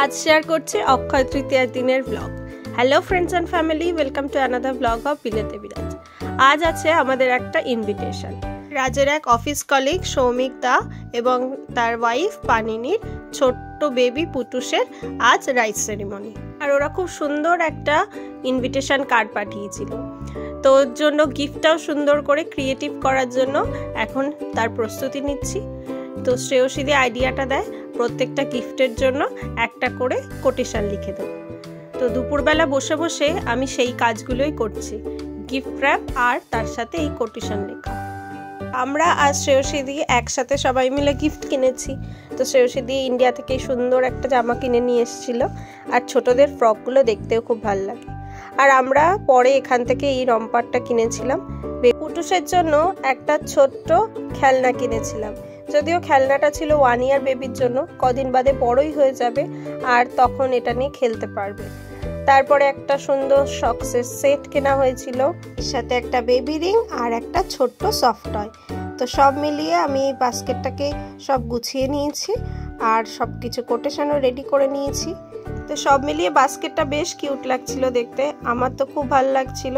आज शेयर करছি অক্ষয় তৃতীয়ার দিনের blog. Hello friends and family, welcome to another blog of বিলেতে বিরাজ। আজ আছে আমাদের একটা ইনভিটেশন। রাজের এক অফিস কলিগ সৌমিক দা এবং তার ওয়াইফ পানিনীর ছোট্ট বেবি পুটুসের আজ রাইস সেরিমনি। আর ওরা খুব সুন্দর একটা ইনভিটেশন কার্ড পাঠিয়েছিল, তো ওর জন্য গিফটটাও সুন্দর করে ক্রিয়েটিভ করার জন্য এখন তার প্রস্তুতি নিচ্ছি। তো শ্রেয়সীদি আইডিয়াটা দেয় প্রত্যেকটা গিফটের জন্য একটা করে কোটেশন লিখে দেব। তো দুপুরবেলা বসে বসে আমি সেই কাজগুলোই করছি, গিফট র্যাপ আর তার সাথে এই কোটেশন লেখা। আমরা আজ শ্রেয়সীদি একসাথে সবাই মিলে গিফট কিনেছি। তো শ্রেয়সীদি ইন্ডিয়া থেকে সুন্দর একটা জামা কিনে নিয়ে এসেছিল, আর ছোটদের ফ্রকগুলো দেখতেও খুব ভালো লাগে। আর আমরা পরে এখান থেকে এই রম্পারটা কিনেছিলাম। পুটুসের জন্য একটা ছোট্ট খেলনা কিনেছিলাম, যদিও খেলনাটা ছিল 1 ইয়ার বেবির জন্য, কদিন বাদে বড়ই হয়ে যাবে আর তখন এটা নিয়ে খেলতে পারবে। তারপরে একটা সুন্দর সক্সের সেট কেনা হয়েছিল, এর সাথে একটা বেবি রিং আর একটা ছোট্ট সফট টয়। তো সব মিলিয়ে আমি এই বাস্কেটটাকে সব গুছিয়ে নিয়েছি আর সব কিছু কোটেশনও রেডি করে নিয়েছি। তো সব মিলিয়ে বাস্কেটটা বেশ কিউট লাগছিল দেখতে, আমার তো খুব ভালো লাগছিল,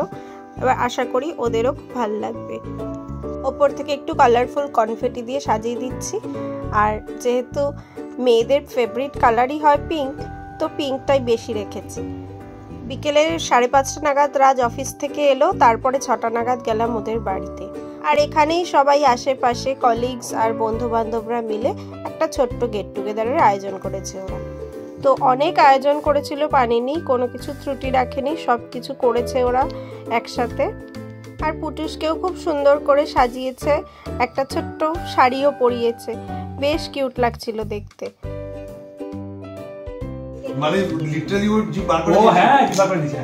এবার আশা করি ওদেরও খুব ভালো লাগবে। ওপর থেকে একটু কালারফুল কনফেটি দিয়ে সাজিয়ে দিচ্ছি। আর যেহেতু মেয়েদের ফেভারিট কালারই হয় পিঙ্ক, তো পিঙ্কটাই বেশি রেখেছি। বিকেলে 5:30 নাগাদ রাজ অফিস থেকে এলো, তারপরে 6টা নাগাদ গেলাম ওদের বাড়িতে। আর এখানেই সবাই আশেপাশে কলিগস আর বন্ধু বান্ধবরা মিলে একটা ছোট্ট গেট টুগেদারের আয়োজন করেছে ওরা। তো অনেক আয়োজন করেছিল পানিনি, কোনো কিছু ত্রুটি রাখেনি, সব কিছু করেছে ওরা একসাথে। আর পুটুসকেও খুব সুন্দর করে সাজিয়েছে, একটা ছোট্ট শাড়িও পরিয়েছে, বেশ কিউট লাগছিল দেখতে। মানে লিটারালি ওর জি বারবার ও হ্যাঁ কি বারবার দিছে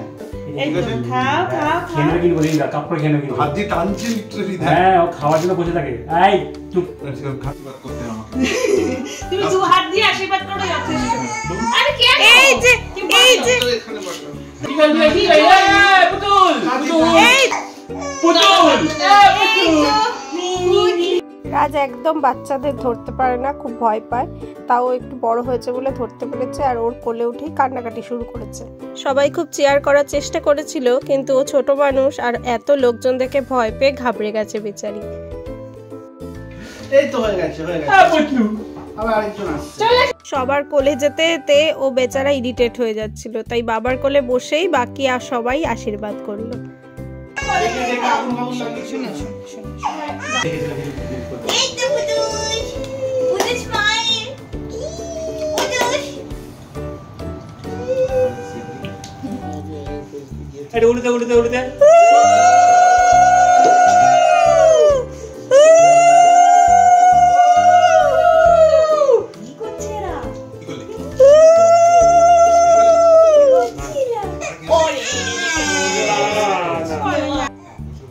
এই তো খাও খাও খেয়ে কি বলি না, কাপ করে খেয়ে কি হাত দিয়ে টানছে লিটারালি। হ্যাঁ ও খাওয়ার জন্য বসে থাকে। এই চুপ খাতিবাদ করতে আমাকে তুমি দু হাত দিয়ে আশীর্বাদ করো যথেষ্ট। আরে কে এই যে এখানে বসো। কি বলবি এই পুতুল পুতুল এই পুতুল রাজ একদম বাচ্চাদের ধরতে পারে না, খুব ভয় পায়, তাও একটু বড় হয়েছে বলে ধরতে পেরেছে। আর ওর কোলে উঠেই কান্নাকাটি শুরু করেছে। সবাই খুব চেয়ার করার চেষ্টা করেছিল, কিন্তু ও ছোট মানুষ আর এত লোকজন দেখে ভয় পেয়ে ঘাবড়ে গেছে বেচারি। এই তো হয়ে গেছে হ্যাঁ পুতুল আবার আরেকজন আসছে। সবার কোলে যেতে যেতে ও বেচারা ইরিটেট হয়ে যাচ্ছিল, তাই বাবার কোলে বসেই বাকি আর সবাই আশীর্বাদ করলো। দেখে দেখে আগুন ফাগুন লাগিয়ে শোনো এই তো পুতুস পুতুস স্মাইল পুতুস এটা উড়তে উড়তে উড়তে কি করছে এরা? কি করলি?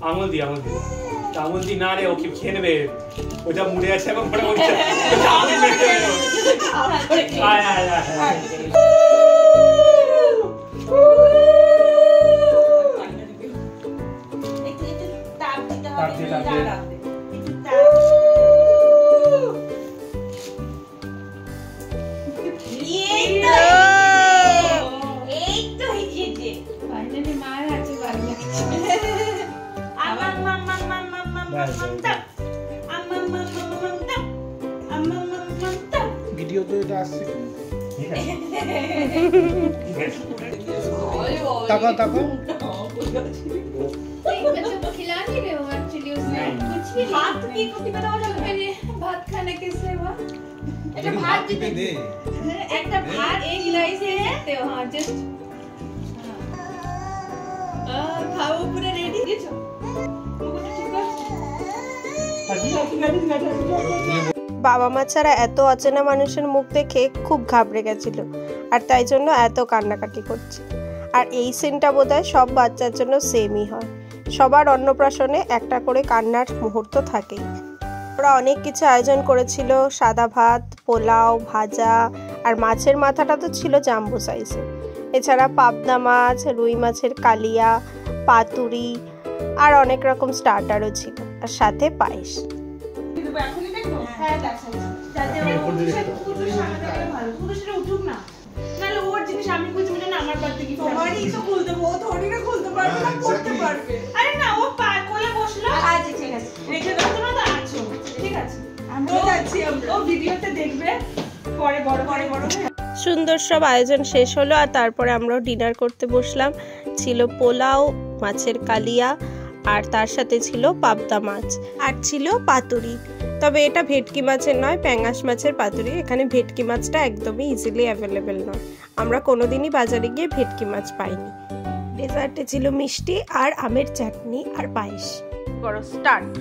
আঙুল দি আঙুল দি না রে, ও কি খেয়ে নেবে, ওটা মুড়ে আছে এখন পরে ওটা আঙুল মেরে আয় আয় আয় একটু তাপ দিতে তাপ হবে, দে, তাপ দে। একটু তাপ। এই তো, এই তো এসেছে। ফাইনালি মায়ের হাতে ভালো লাগছে। আম্মাম মাম্মাম মাম্মাম মাম্মাম তাপ। আম্মাম মাম্মাম মাম্মাম তাপ। আম্মাম মাম্মাম তাপ। ভিডিও তো এটা আসছে। ঠিক আছে তাকাও তাকাও। मतलब खिला नहीं रहे हो एक्चुअली उसमें कुछ भी हाथ की कुछ बनाओ जो मैंने भात खाने के सेवा এটা ভাত দিতে দে একটা ভাত एक गिलास ले सकते हो। हाँ जस्ट खाओ पूरा रेडी दिছো বাবা মা ছাড়া এত অচেনা মানুষের মুখ দেখে খুব ঘাবড়ে গেছিল, আর তাই জন্য এত কান্নাকাটি করছে। আর এই সিনটা বোধহয় সব বাচ্চার জন্য সেমই হয়, সবার অন্নপ্রাশনে একটা করে কান্নার মুহূর্ত থাকেই। ওরা অনেক কিছু আয়োজন করেছিল, সাদা ভাত, পোলাও, ভাজা, আর মাছের মাথাটা তো ছিল জাম্বো সাইজের। এছাড়া পাবদা মাছ, রুই মাছের কালিয়া, পাতুরি আর অনেক রকম স্টার্টারও ছিল, আর সাথে পায়েস। এখনই দেখবো? হ্যাঁ, যাতে পুরুষের সামনে দেখলে ভালো। পুরুষেরা উঠুক না। নাহলে ওর জিনিস আমি খুঁজে মানে না আমার বাড়িতে কি তোমারই তো খুলতে ও থোড়ি না খুলতে পারবে না করতে পারবে আরে না ও কোলে বসলো আচ্ছা ঠিক আছে রেখে দাও তোমরা তো আছো ঠিক আছে আমরা যাচ্ছি আমরা ও ভিডিওতে দেখবে পরে বড় সুন্দর সব আয়োজন শেষ হলো আর তারপরে আমরাও ডিনার করতে বসলাম। ছিল পোলাও, মাছের কালিয়া আর তার সাথে ছিল পাবদা মাছ আর ছিল পাতুরি। তবে এটা ভেটকি মাছের নয়, প্যাঙ্গাস মাছের পাতুরি। এখানে ভেটকি মাছটা একদমই ইজিলি অ্যাভেলেবেল নয়, আমরা কোনোদিনই বাজারে গিয়ে ভেটকি মাছ পাইনি। ডেজার্টে ছিল মিষ্টি আর আমের চাটনি আর পায়েস। বড় start.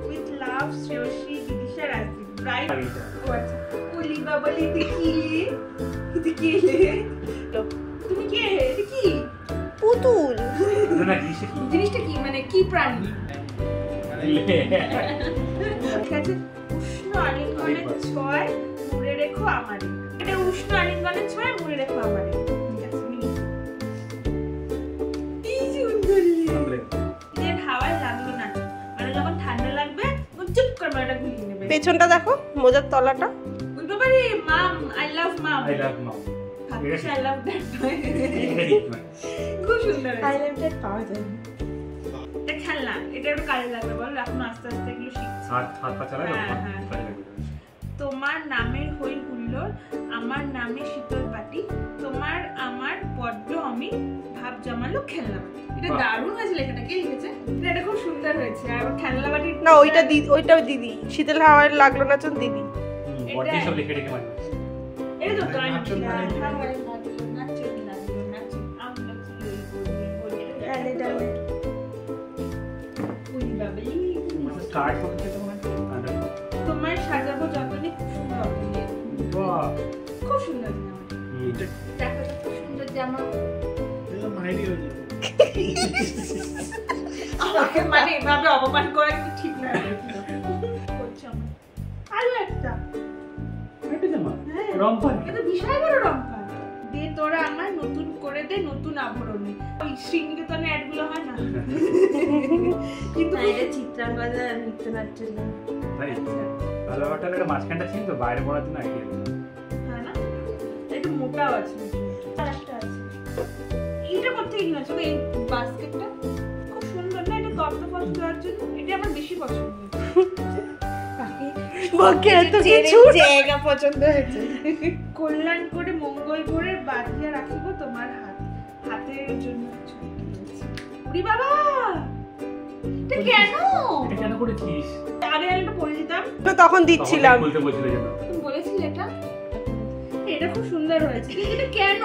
With love Shreyasi Didisha Rajdeep right ও আচ্ছা ওলি বাবলি কি তুমি কে এটা কি পুতুল। জিনিসটা কি মানে কি প্রাণী ঠিক আছে উষ্ণ আলিঙ্গনের ছোঁয়ায় মুড়ে রেখো আমারে এটা উষ্ণ আলিঙ্গনের ছোঁয়ায় মুড়ে রেখো আমারে ঠিক আছে কি সুন্দর এর হাওয়ায় লাগলো না মানে যখন ঠান্ডা লাগবে চুপ করে মাটা গুলিয়ে নেবে পেছনটা দেখো, মোজার তলাটা। ওই বাবারে mum I love mum I love now I love that খুব সুন্দর আই লাভ দ্যাট পাওয়া যায় এটা খেলনা এটা একটু কাজে লাগবে বল এখন আস্তে আস্তে এগুলো শিখছি হাত পা চালায় তোমার নামের হই হুল্লোড় আমার নামে শীতল বাটি তোমার আমার বড্ড আমি ভাব জমালো খেলনা এটা দারুণ হয়েছে লেখাটা কে লিখেছে এটা খুব সুন্দর হয়েছে আর খেলনা বাটি না ওইটাও দিদি। শীতল হাওয়ায় লাগলো না চল দিদি। বডি সব লিখে রেখে মানে এটা তো গান নাচন মানে স্টার্ট করতে তো মানে তোমার সাজাবো যতনে খুব সুন্দর বাহ খুব সুন্দর দেখো তো খুব সুন্দর জামা মাইরি হয়ে যাবে আমাকে মানে এভাবে অপমান করা কিন্তু ঠিক না করছে আমার আরো একটা এটা জামা হ্যাঁ রংপান এটা বিশাল বড় রংপান দে তোরা আমার নতুন করে দে নতুন আভরণে ওই শ্রীনিকেতনে অ্যাডগুলো হয় না কিন্তু এটা চিত্রাঙ্গদা নৃত্যনাট্যের না তাই ভালো ব্যাপারটা এটা মাঝখানটা ছিল তো বাইরে পড়ার জন্য আইডিয়া হ্যাঁ না একটু মোটাও আছে আর একটা আছে এটা কোথায় কিনেছো এই বাস্কেটটা খুব সুন্দর না এটা তত্ত্ব ফত্ত্ব দেওয়ার জন্য এটা আমার বেশি পছন্দ জায়গা পছন্দ হয়েছে। কল্যাণ করে মঙ্গল করে বাঁধিয়া রাখিব তোমার হাতের জন্য উড়ি বাবা এটা কেন করেছিস আগে একটা পরে দিতাম তখন দিচ্ছিলাম। বলতে বলছিল যেন তুমি বলেছিলে এটা খুব সুন্দর হয়েছে এটা কেন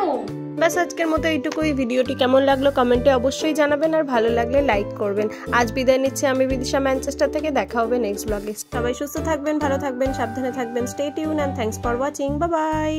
ব্যাস আজকের মতো এইটুকুই। ভিডিওটি কেমন লাগলো কমেন্টে অবশ্যই জানাবেন আর ভালো লাগলে লাইক করবেন। আজ বিদায় নিচ্ছি আমি বিদিশা ম্যানচেস্টার থেকে। দেখা হবে নেক্সট ব্লগে। সবাই সুস্থ থাকবেন, ভালো থাকবেন, সাবধানে থাকবেন। Stay tune and thanks for watching. Bye by.